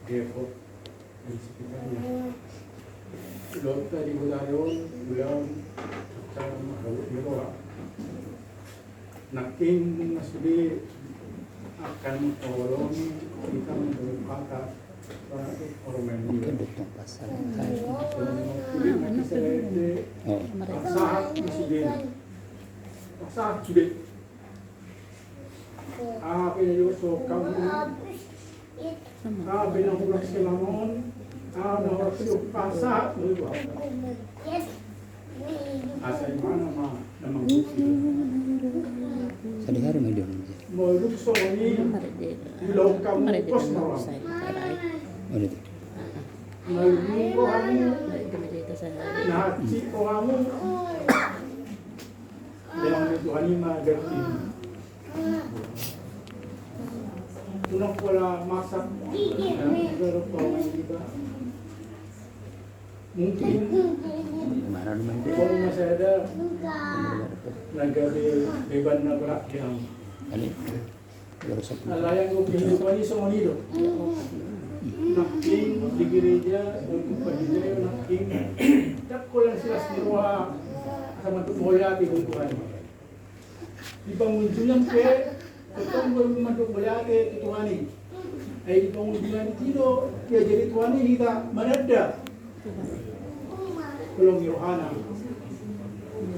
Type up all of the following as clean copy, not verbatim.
Depok dan sekitarnya. Dokter di Budayon bilang secara mahal dibawa. Naking masih akan tolong kita menurut kata orang ini. Pasal. Kulit nanti selede. Saat masih dia. Saat sudah. Pinayuso kamu. Binahulak sila noon. Nahulak sila pasa. Asa yung namang gusto. Sa hari may doon. Moluk so ni ilaw kamu kos nawa. Ulit. Malung ko kamu. Nahatsi ko kamu. Dalam itu hani magerti. Tunang wala masak. Pero po diba? Mungkin Marah naman din. kung masada nagbeban na berat yang Ani. Baru sa alayang ko pinipani sa Manilo. Naking di gereja untuk panidayo naking tak ko lang sila sinuha sa matumoya di Tuhan. Di pangunjunan ke ketong matumoya ke Tuhan. Ay di pangunjunan dito ya jadi Tuhan kita manada. Kulong Yohana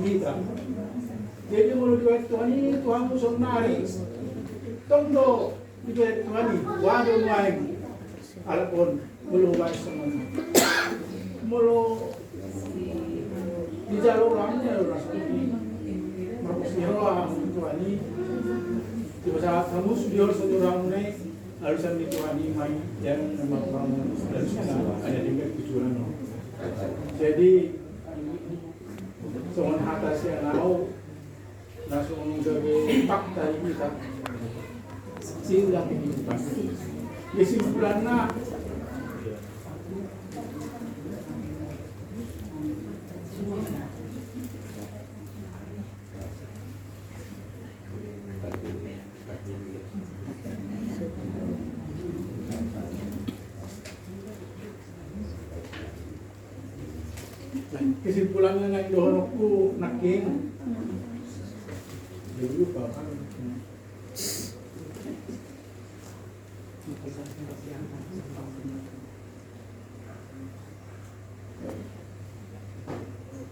kita. Jadi mulut Tuhan ini Tuhan ku sonari. Tongdo di Tuhan ini wado main alapon mulu wa semua. Mulu di jalur ramnya orang seperti Markus Nero Tuhan ini. Di saat kamu sudah seorang ini harusan di Tuhan ini main yang memang harus ada di kejujuran. Jadi soal atas yang tahu langsung gawe fakta ini kan sehingga kehidupan. Kesimpulannya kesimpulannya ng dohonku naking dulu bahkan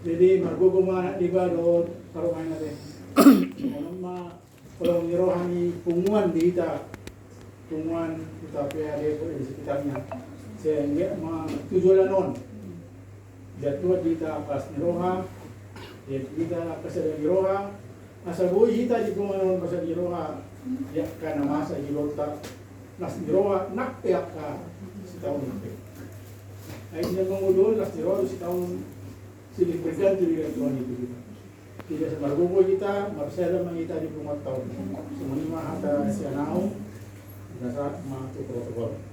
jadi magugumana di ba do karumahan natin kalau nirohani punguan dita punguan kita PAD di sekitarnya sehingga tujuan non jatuh dita pas niroha dita kasada niroha asaboy hita di kumanon pasal niroha ya kana masa hilota nas niroha nakpeak ka setahun nakpeak ay nangungudol nas niroha setahun silipirkan tuloy Tuhan itu kita tidak sa margugo kita marsela mangita di kumat tahun semuanya hata siya naong nasa mga protokol.